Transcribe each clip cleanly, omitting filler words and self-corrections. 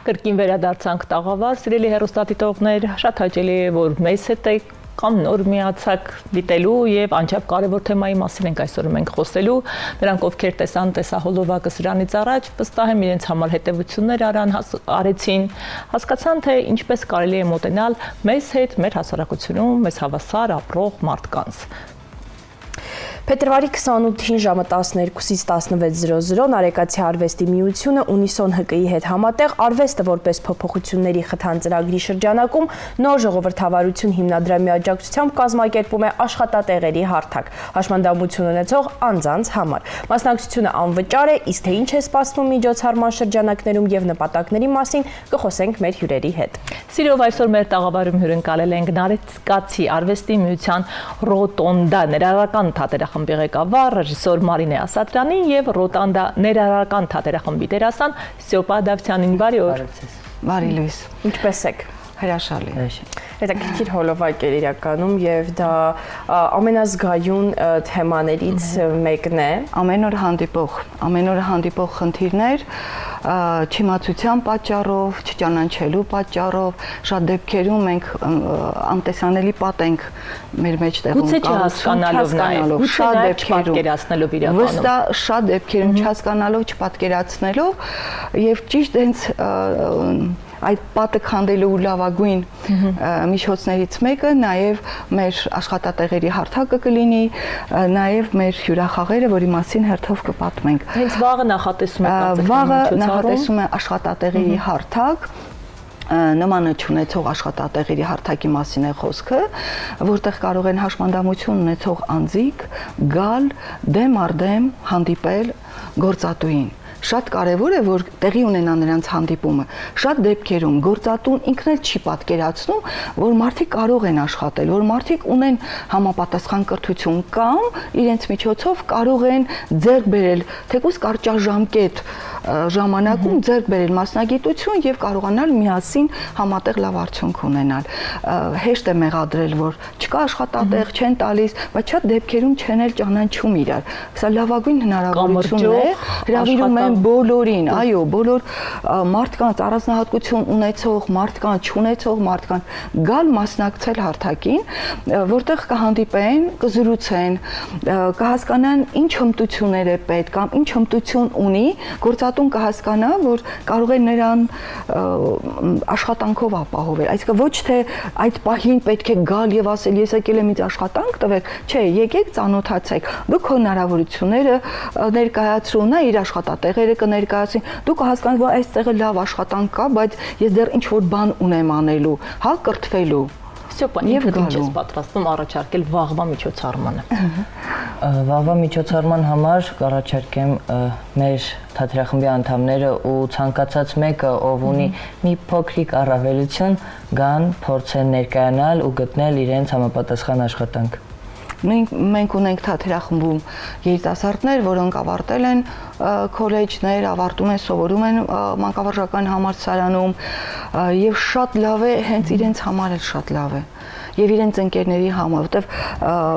Կրկին վերադարձանք տաղավար, սիրելի հեռուստադիտողներ, շատ հաճելի է, որ մեզ հետ եք կամ նոր միացակ դիտելու եւ անչափ կարևոր թեմայի մասին ենք այսօր մենք խոսելու։ Նրանք ովքեր տեսան տեսահոլովակը սրանից առաջ, վստահ եմ իրենց համար հետևություններ արեցին, հասկացան թե ինչպես կարելի է մոտենալ մեզ հետ, մեր հասարակությունում, մեզ հավասար ապրող մարդկանց։ Փետրվարի 28-ին ժամը 12-ից 16:00 Նարեկացի արվեստի միությունը Ունիսոն ՀԿ-ի հետ համատեղ արվեստը որպես փոփոխությունների խթան ծրագրի շրջանակում նոր ժողովրդավարություն հիմնադրամի աջակցությամբ կազմակերպում է աշխատատեղերի հարթակ, հաշմանդամություն ունեցող անձանց համար։ Մասնակցությունը անվճար է, իսկ թե ինչ է սպասվում միջոցառման շրջանակներում եւ նպատակների մասին կխոսենք մեր հյուրերի հետ։ Սիրով այսօր մեր տաղավարում հյուրընկալել ենք Նարեկացի արվեստի միության Ռոտոնդա ներառական թատերախմբի ղեկավար ռեժիսոր Մարինե Ասատրյանին եւ Ռոտոնդա ներառական թատերախմբի դերասան Ստյոպա Դավթյանին։ Բարի օր։ Բարի լույս։ Ինչպես եք։ Հրաշալի։ Հետաքրքիր հոլովակ էր իրականում եւ դա ամենազգայուն թեմաներից մեկն է։ Ամեն օր հանդիպող խնդիրներ, չիմացության պատճառով, չճանաչելու պատճառով, շատ դեպքերում մենք անտեսանելի պատ ենք մեր մեջտեղում հասկանալով, շատ դեպքերում պատկերացնելով իրականում։ Վստահ շատ դեպքերում չհասկանալով, չպատկերացնելով եւ ճիշտ հենց այդ պատը քանդելու լավագույն միջոցներից մեկը նաև մեր աշխատատեղերի հարթակը կլինի, նաև մեր հյուրախաղերը, որի մասին հերթով կպատմենք։ Հենց վաղը նախատեսում եք վաղը նախատեսում է աշխատատեղերի հարթակ, նմանը չունեցող աշխատատեղերի հարթակի մասին է խոսքը, որտեղ կարող են հաշմանդամություն ունեցող անձիկ գալ դեմ առ դեմ հանդիպել գործատուին։ Շատ կարևոր է, որ տեղի ունենա նրանց հանդիպումը։ Շատ դեպքերում գործատուն ինքն էլ չի պատկերացնում, որ մարդիկ կարող են աշխատել, որ մարդիկ ունեն համապատասխան կրթություն կամ իրենց միջոցով կարող են ձեռք բերել, թեկուզ կարճաժամկետ ժամանակում ձեռք բերել մասնագիտություն եւ կարողանալ միասին համատեղ լավ արդյունք ունենալ։ Հեշտ է մեղադրել, որ չկա աշխատատեղ, չեն տալիս, բայց շատ դեպքերում չեն էլ ճանաչում իրար։ Սա լավագույն հնարավորություն է, հրավիրում են բոլորին, այո, բոլոր մարդկանց առանձնահատկություն ունեցող մարդկանց, չունեցող մարդկանց գալ մասնակցել հարթակին, որտեղ կհանդիպեն, կզրուցեն, կհասկանան ինչ հմտություններ է պետք կամ ինչ հմտություն ունի, գործատուն կհասկանա, որ կարող է նրան աշխատանքով ապահովել։ Այսինքն ոչ թե այդ պահին պետք է գալ եւ ասել ես եկել եմ ինձ աշխատանք տվեք, չէ, եկեք ծանոթացեք, դուք քո հնարավորությունները ներկայացրու, նա իր աշխատատեղերը կներկայացնի, դու կհասկանաս, որ այստեղը լավ աշխատանք կա, բայց ես դեռ ինչ որ բան ունեմ անելու, հա, կրթվելու։ Ստյոպա, ինքդ ինչ ես պատրաստում առաջարկել վաղվա միջոցառմանը։ Վաղվա միջոցառման համար կառաջարկեմ մեր թատերախմբի անդամները ու ցանկացած մեկը, ով ունի մի փոքրիկ առավելություն, գան փորձեն ներկայանալ ու գտնել իրենց համապատասխան աշխատանք։ Մենք ունենք թատերախմբում երիտասարդներ, որոնք ավարտել են քոլեջներ, ավարտում են, սովորում են մանկավարժական համալսարանում եւ շատ լավ է, հենց իրենց համար էլ շատ լավ է եւ իրենց ընկերների համար, որտեվ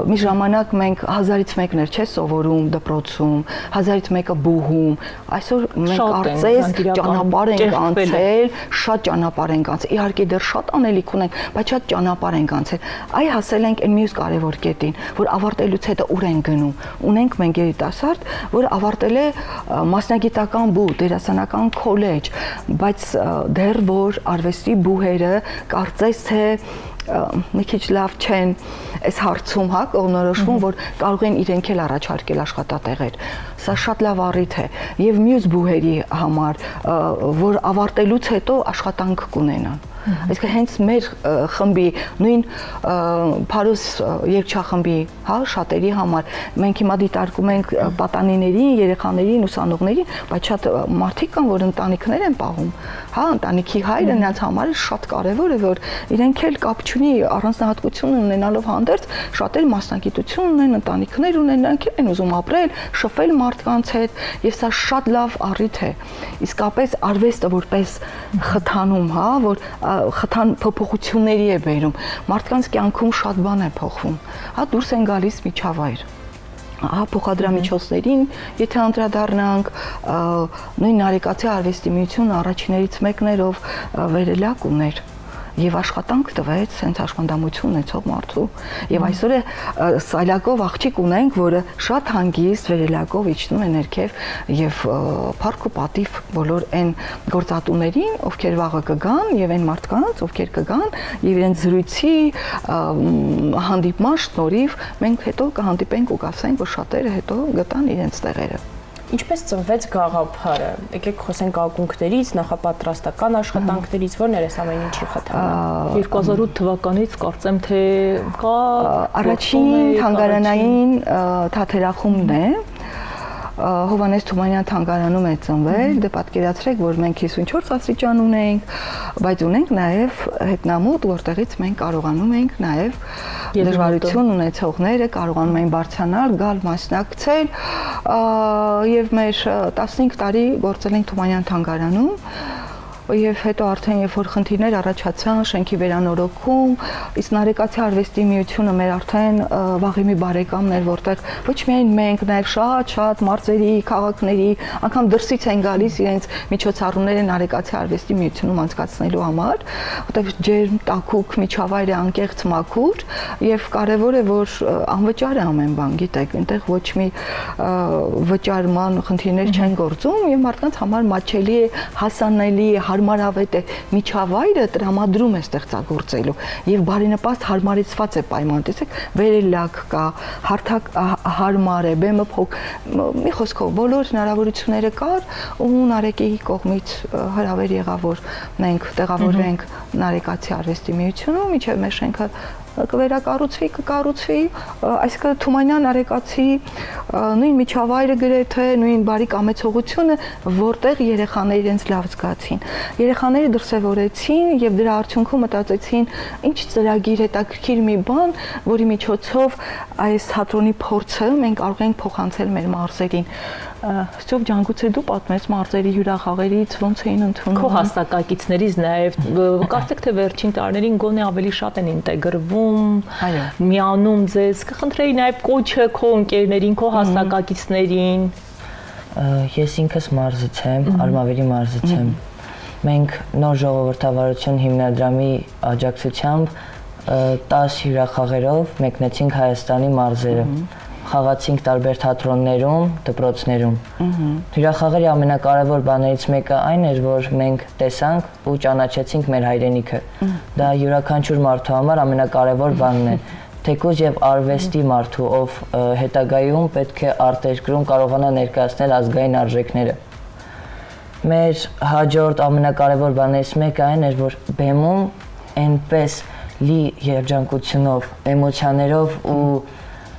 մի ժամանակ մենք 1000-ից մեկներ չէ սովորում դպրոցում, 1000-ից մեկը բուհում, այսօր մենք կարծես ճանապարհ ենք անցել, շատ ճանապարհ ենք անցել, իհարկե դեռ շատ անելիք ունենք, բայց շատ ճանապարհ ենք անցել։ Այ հասել ենք այն մյուս կարևոր կետին, որ ավարտելուց հետո ուր են գնում։ Ունենք մենք երիտասարդ, որ ավարտել է մասնագիտական բուհ, դերասանական քոլեջ, բայց դեռ որ արվեստի բուհերը կարծես թե մի քիչ լավ չեն այս հարցում, հա, կողմնորոշվում, որ կարող են իրենք էլ առաջարկել աշխատատեղեր։ Սա շատ լավ առիթ է եւ մյուս բուհերի համար, որ ավարտելուց հետո աշխատանք կունենան։ Այսինքն հենց մեր խմբի նույն Փարոս երգչախմբի, հա, շատերի համար մենք հիմա դիտարկում ենք պատանիներին, երեխաներին, ուսանողներին, բայց շատ մարդիկ կան, որ ընտանիքներ են պահում, հա, ընտանիքի հայրը նրանց համար շատ կարևոր է, որ իրենք էլ կապ չունի առանձնահատկություն ունենալով հանդերձ, շատեր մասնագիտություն ունեն, ընտանիքներ ունեն, նրանք են ուզում ապրել, շփվել մարդկանց հետ, եւ սա շատ լավ առիթ է։ Իսկապես արվեստը որպես խթանում, հա, որ խթան փոփոխությունների է բերում։ Մարդկանց կյանքում շատ բան է փոխվում։ Հա, դուրս են գալիս միջավայր։ փոխադրամիջոցներին, եթե անդրադառնանք, նույն Նարեկացի արվեստի միությունը առաջիներից մեկն էր, ով վերելակ ուներ եւ աշխատանք տվեց հենց աշխատամություն ունեցող մարդու եւ այսօր է սայլակով աղջիկ ունենք, որը շատ հանգիստ վերելակով իջնում է ներքև եւ փառք ու պատիվ բոլոր այն գործատուներին, ովքեր վաղը կգան եւ այն մարդկանց, ովքեր կգան եւ իրենց զրույցի հանդիպման շնորհիվ մենք հետո կհանդիպենք ու կասենք, որ շատերը հետո գտան իրենց տեղերը։ Ինչպես ծնվեց գաղափարը։ Եկեք խոսենք ակունքներից, նախապատրաստական աշխատանքներից, որներ է ամեն ինչի խթանը։ 2008 թվականից կարծեմ թե կա առաջին թանգարանային թատերախումն է Հովհաննես Թումանյան թանգարանում է ծնվել, դե պատկերացրեք, որ մենք 54 աստիճան ունենք, բայց ունենք նաև հետնամուտ, որտեղից մենք կարողանում ենք նաև դժվարություն ունեցողները կարողանում են բարձրանալ, գալ մասնակցել եւ մեր 15 տարի գործել ենք Թումանյան թանգարանում եւ հետո արդեն երբ որ խնդիրներ առաջացան շենքի վերանորոգում, իսկ Նարեկացի արվեստի միությունը մեր արդեն վաղի մի բարեկամն էր, որտեղ ոչ միայն մենք, նաեւ շատ մարզերի, քաղաքների, անգամ դրսից են գալիս իրենց միջոցառումները Նարեկացի արվեստի միությունում անցկացնելու համար, որտեղ ջերմ, տաքուկ միջավայր է, անկեղծ մաքուր եւ կարեւոր է որ անվճար է ամեն բան, գիտեք, այնտեղ ոչ մի վճարման խնդիրներ չեն գործում եւ մարդկանց համար մաչելի է, հասանելի է, հարմարավետ է միջավայրը տրամադրում է ստեղծագործելու եւ բարենպաստ հարմարեցված է պայման, տեսեք, վերելակ կա, հարթակ հարմար է, բեմը փոք, մի խոսքով բոլոր հնարավորությունները կար ու Նարեկի կողմից հրավեր եղավ որ մենք տեղավորվենք Նարեկացի արվեստի միությունում, միջև մեր շենքը կվերակառուցվի, կկառուցվի, այսինքն Թումանյան Նարեկացի նույն միջավայրը գրեթե, նույն բարի կամեցողությունը, որտեղ երեխաները իրենց լավ զգացին։ Երեխաները դրսևորեցին եւ դրա արդյունքում մտածեցին, ինչ ծրագիր հետաքրքիր մի բան, որի միջոցով այս թատրոնի փորձը մենք կարող ենք փոխանցել մեր մարզերին։ Ստով ջանգուցե դու պատմես մարզերի հյուրախաղերից ոնց էին ընդունում։ Քո հասակակիցներից նաև կարծեք թե վերջին տարիներին գոնե ավելի շատ են ինտեգրվում, միանում ձեզ, կխնդրեի նաև կոչը քո ընկերներին, քո հասակակիցներին։ Ես ինքս մարզից եմ, Արմավիրի մարզից եմ։ Մենք նոր ժողովրդավարություն հիմնադրամի աջակցությամբ 10 հյուրախաղերով մեկնեցինք Հայաստանի մարզերը։ Խաղացինք տարբեր թատրոններում, դպրոցներում։ Հյուրախաղերի ամենակարևոր բաներից մեկը այն էր, որ մենք տեսանք ու ճանաչեցինք մեր հայրենիքը։ Դա յուրաքանչյուր մարդու համար ամենակարևոր բանն է։ Թեկուզ եւ արվեստի մարդու, ով հետագայում պետք է արտերկրում կարողանա ներկայացնել ազգային արժեքները։ Մեր հաջորդ ամենակարևոր բաներից մեկը այն էր, որ բեմում այնպես լի երջանկությունով, էմոցիաներով ու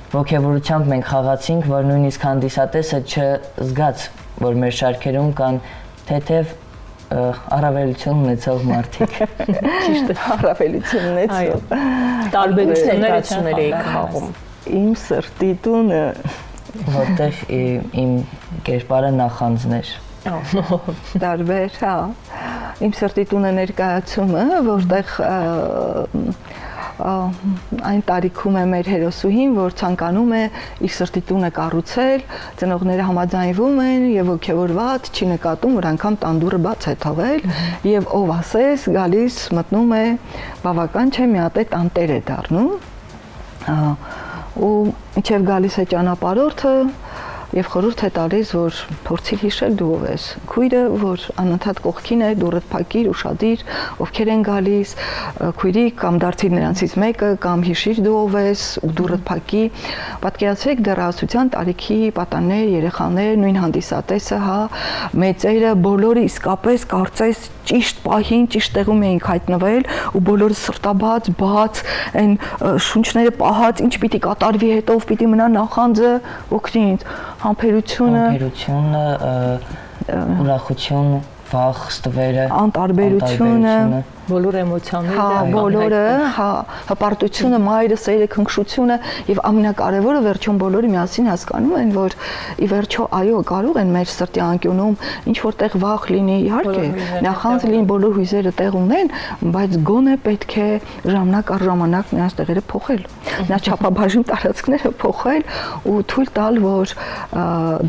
ոգևորությամբ մենք խաղացինք, որ նույնիսկ հանդիսատեսը չզգաց, որ մեր շարքերում կան թեթև առավելություն ունեցող մարդիկ։ Ճիշտ է, առավելություն ունեցող։ Տարբերություններ եք խաղում։ Իմ սրտի տունը, որտեղ իմ կերպարը նախանձներ։ Տարբեր, հա։ Իմ սրտի տունը ներկայացումը, որտեղ այն տարիքում է մեր հերոսուհին, որ ցանկանում է իր սրտի տունը կառուցել, ծնողները համաձայնվում են եւ ոգևորված չի նկատում, որ անգամ տանդուրը բաց է թողել եւ ով ասես գալիս մտնում է բավական չէ մի հատ է տանտեր է դառնում ու ինչեւ գալիս է ճանապարհորդը եւ խորհուրդ է տալիս, որ փորձիր հիշել դու ով ես։ Քույրը, որ անընդհատ կողքին է, դուրդ փակիր, ուշադիր, ովքեր են գալիս, քույրիկ կամ դարձիր նրանցից մեկը, կամ հիշիր դու ով ես, ու դուրդ փակի։ Պատկերացրեք դեռահասության տարիքի պատաններ, երեխաներ, նույն հանդիսատեսը, հա, մեծերը, բոլորը իսկապես կարծես ճիշտ պահին, ճիշտ տեղում էինք հայտնվել ու բոլորը սրտաբաց, բաց, այն շունչները պահած, ինչ պիտի կատարվի հետո, պիտի մնա նախանձը, օգնի ինձ։ Համբերությունը, ուրախությունը, վախ, ստվերը, անտարբերությունը, բոլոր էմոցիաները, բոլորը, հպարտությունը, մայրը, սերը, քնքշությունը եւ ամենակարևորը վերջում բոլորը միասին հասկանում են, որ ի վերջո այո, կարող են մեր սրտի անկյունում ինչ որտեղ վախ լինի, իհարկե, նախանձ լինի, բոլոր հույզերը տեղ ունեն, բայց գոնե պետք է ժամանակ առ ժամանակ նրանց տեղերը փոխել։ Նա չափաբաժին տարածքները փոխել ու թույլ տալ, որ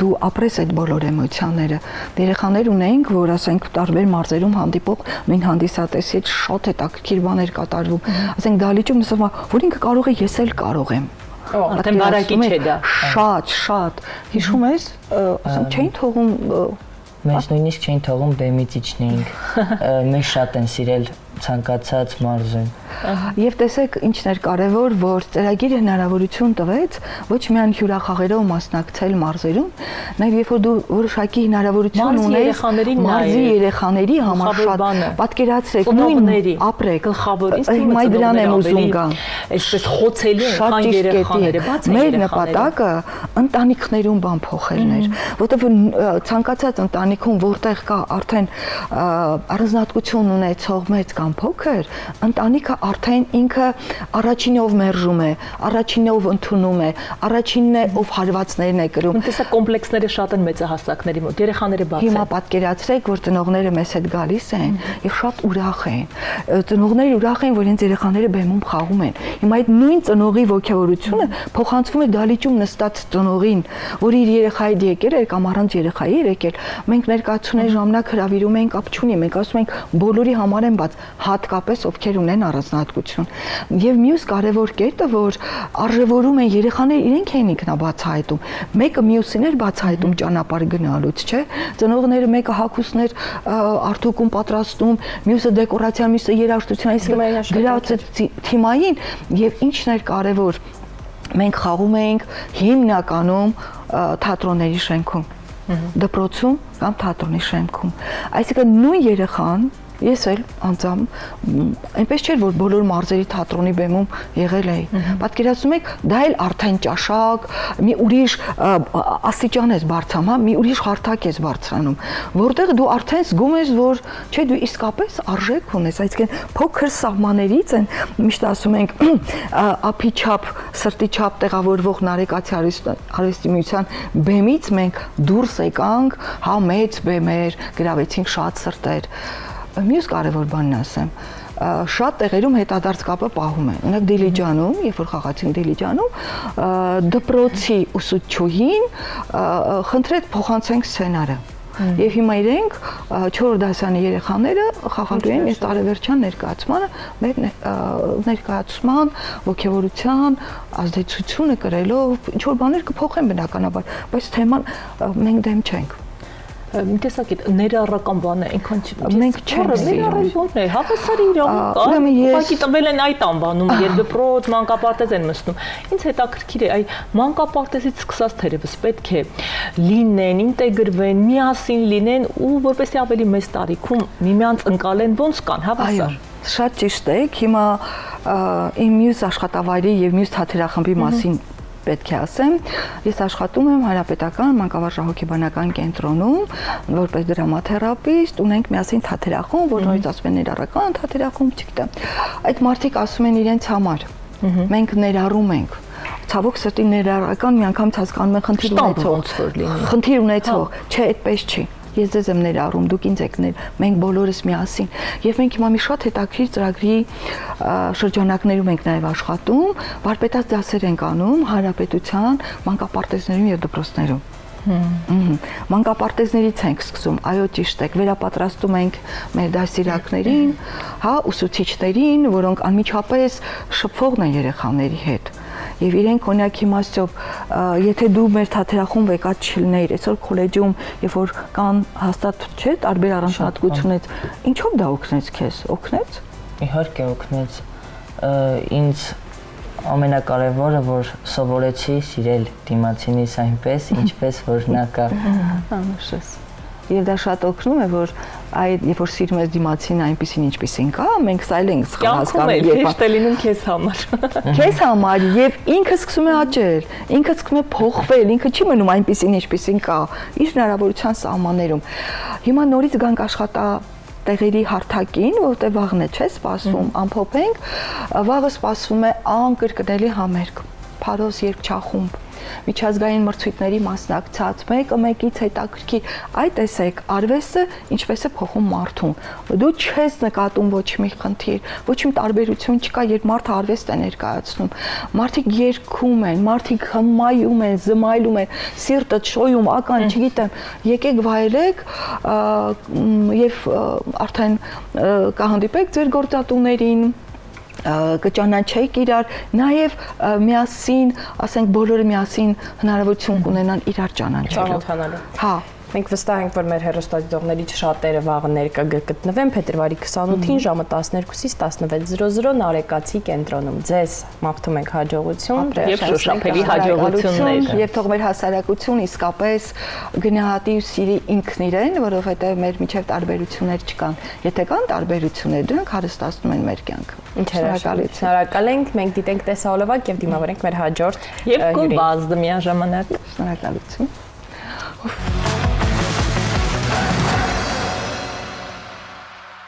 դու ապրես այդ բոլոր էմոցիաները։ Երեխաներ ունենք, որ ասենք տարբեր մարզերում հանդիպող նույն հանդիսատեսի հետ շատ հետաքրքիր բաներ կատարվում։ Ասենք դալիճում ասում է, որ ինքը կարող է, ես էլ կարող եմ։ Արդեն բարակի չէ դա։ Շատ։ Հիշում ես, ասենք չէին թողում Մեզ նույնիսկ չէին թողում բեմից իջնեինք։ Մեզ շատ են սիրել ցանկացած մարզում։ Եվ տեսեք ինչն էր կարևոր, որ ծրագիրը հնարավորություն տվեց ոչ միայն հյուրախաղերով մասնակցել մարզերում, նաև երբ որ դու որոշակի հնարավորություն ունես մարզի երեխաների համար շատ պատկերացրեք նույն ապրեք գլխավոր ինձ հիմա դրան եմ ուզում գամ այսպես խոցելի են քան երեխաները բաց են մեր նպատակը ընտանիքներում բան փոխելն էր, որովհետև ցանկացած ընտանիքում որտեղ կա արդեն առանձնահատկություն ունեցող մեծ կամ փոքր ընտանիքը արդեն ինքը առաջինով մերժում է, առաջինով ընդունում է, առաջինն է ով հարվածներն է կրում։ Տեսակ կոմպլեքսները շատ են մեծահասակների մոտ, երեխաները բաց են։ Հիմա պատկերացրեք, որ ծնողները մեզ հետ գալիս են եւ շատ ուրախ են։ Ծնողները ուրախ են, որ իրենց երեխաները բեմում խաղում են։ Հիմա այդ նույն ծնողի ողջավորությունը փոխանցվում է դալիճում նստած ծնողին, որ իր երեխայի հետ եկել է կամ առանց երեխայի եկել։ Մենք ներկայացուցիչների ժամանակ հրավիրում ենք, կապ չունի, մենք ասում ենք բոլորի համար են բաց, հատկապես ովքեր ունեն առանձնահատկություն։ Եվ մյուս կարևոր կետը, որ արժևորում են երեխաները իրենք են ինքնաբացահայտում։ Մեկը մյուսին էր բացահայտում ճանապարհ գնալուց, չէ՞։ Ծնողները մեկը հագուստներ արդյունքում պատրաստում, մյուսը դեկորացիա, մյուսը երաժշտություն, այսինքն դրած թիմային եւ ինչն էր կարևոր։ Մենք խաղում էինք հիմնականում թատրոնների շենքում, դպրոցում կամ թատրոնի շենքում։ Այսինքն նույն երեխան Ես էլ անձամբ այնպես չէր, որ բոլոր մարզերի թատրոնի բեմում եղել էի։ Պատկերացնում եք, դա էլ արդեն ճաշակ, մի ուրիշ աստիճան ես բարձրանում, մի ուրիշ հարթակ ես բարձրանում, որտեղ դու արդեն զգում ես, որ չէ, դու իսկապես արժեք ունես, այսինքն փոքր սահմաններից են, միշտ ասում ենք, ափի չափ, սրտի չափ տեղավորվող Նարեկացի արվեստի միության բեմից մենք դուրս եկանք, հա մեծ բեմեր, գրավեցինք շատ սրտեր։ Մյուս կարևոր բանն ասեմ, շատ տեղերում հետադարձ կապը պահում են։ Օրինակ Դիլիջանում, երբ որ խաղացինք Դիլիջանում, դպրոցի ուսուցչուհին խնդրեց փոխանցենք սցենարը։ Եվ հիմա իրենք 4 դասանի երեխաները խաղալու են այս տարեվերջյան ներկայացմանը, մեր ներկայացման, ոգևորության, ազդեցությունը կրելով, ինչ որ բաներ կփոխեն բնականաբար, բայց թեման մենք դեմ չենք։ Մի տեսակ ներառական բան է, այնքան մենք չենք սիրում։ Հավասարի իրավունք կա, ուղղակի տվել են այդ անվանումը, երբ դպրոց, մանկապարտեզ են մտնում։ Ինձ հետաքրքիր է, այ մանկապարտեզից սկսած թերևս պետք է լինեն, ինտեգրվեն, միասին լինեն ու որպեսզի ավելի մեծ տարիքում միմյանց ընկալեն, ոնց կան, հավասար։ Շատ ճիշտ եք, հիմա իմ մյուս աշխատավայրի եւ մյուս թատերախմբի մասին պետք է ասեմ, ես աշխատում եմ Հանրապետական մանկավարժահոգեբանական կենտրոնում որպես դրամաթերապիստ, ունենք միասին թատերախումբ, որ նորից ասում են ներառական թատերախումբ, չգիտեմ։ Այդ մարդիկ ասում են իրենց համար։ Մենք ներառում ենք։ Ցավոք սրտի ներառական միանգամից հասկանում են խնդիր ունեցող, չէ, այդպես չի։ Ես ձեզ եմ ներառում, դուք ինձ եք մենք բոլորս միասին։ Եվ մենք հիմա մի շատ հետաքրքիր ծրագրի շրջանակներում ենք նաև աշխատում, վարպետաց դասեր ենք անում հանրապետության մանկապարտեզներում եւ դպրոցներում։ Մանկապարտեզներից ենք սկսում, այո ճիշտ եք, վերապատրաստում ենք մեր դասիրակներին, հա, ուսուցիչներին, որոնք անմիջապես շփվողն են երեխաների հետ։ Եվ իրենք օրինակ իմաստով, եթե դու մեր թատերախումբ եկած չլիներ, այսօր քոլեջում, երբ որ կան հաստատ չէ, տարբեր առանձնահատկությունից, ինչով դա օգնեց քեզ, օգնեց։ Իհարկե օգնեց, ինձ ամենակարևորը, որ սովորեցի սիրել դիմացինիս այնպես, ինչպես որ նա կա։ Անշուշտ։ Եվ դա շատ օգնում է, որ այդ երբ որ սիրում ես դիմացին այնպեսին ինչպեսին կա, մենք սա էլ ենք Կյանքում էլ հեշտ է լինում քեզ համար։ Քեզ համար եւ ինքը սկսում է աճել, ինքը սկսում է փոխվել, ինքը չի մնում այնպեսին ինչպեսին կա, իր հնարավորության սահմաններում։ Հիմա նորից գանք տեղերի հարթակին, որտեղ վաղն է, չէ՞, սպասվում, ամփոփենք, վաղը սպասվում է անկրկնելի համերգ, Փարոզ երգչախումբ, միջազգային մրցույթների մասնակցած, մեկը մեկից հետաքրքիր, այ տեսեք, արվեստը ինչպես է փոխում մարդուն։ Դու չես նկատում ոչ մի խնդիր, ոչ մի տարբերություն չկա, երբ մարդը արվեստ է ներկայացնում։ Մարդիկ երգում են, մարդիկ հմայում են, զմայլում են, սիրտը շոյում, ական, չգիտեմ, եկեք վայելեք եւ արդեն կհանդիպեք ձեր գործատուներին կճանաչեք իրար, նաև միասին, ասենք բոլորը միասին հնարավորություն կունենան իրար ճանաչելու։ Հա, Մենք վստահ ենք, որ մեր հեռուստադիտողներից շատերը վաղը ներկա գտնվեն փետրվարի 28-ին ժամը 12-ից 16:00 Նարեկացի կենտրոնում։ Ձեզ մաղթում ենք հաջողություն եւ շոշափելի հաջողություններ։ Եվ թող մեր հասարակություն իսկապես գնահատի ու սիրի ինքն իրեն, որովհետեւ մեր միջև տարբերություններ չկան։ Եթե կան տարբերություններ, դրանք հարստացնում են մեր կյանքը։ Ինչ հրաշալիություն։ Շնորհակալ ենք, մենք դիտենք տեսահոլովակ եւ դիմավորենք մեր հաջորդ եւ գովազդը միաժամանակ։ Շնորհակալություն։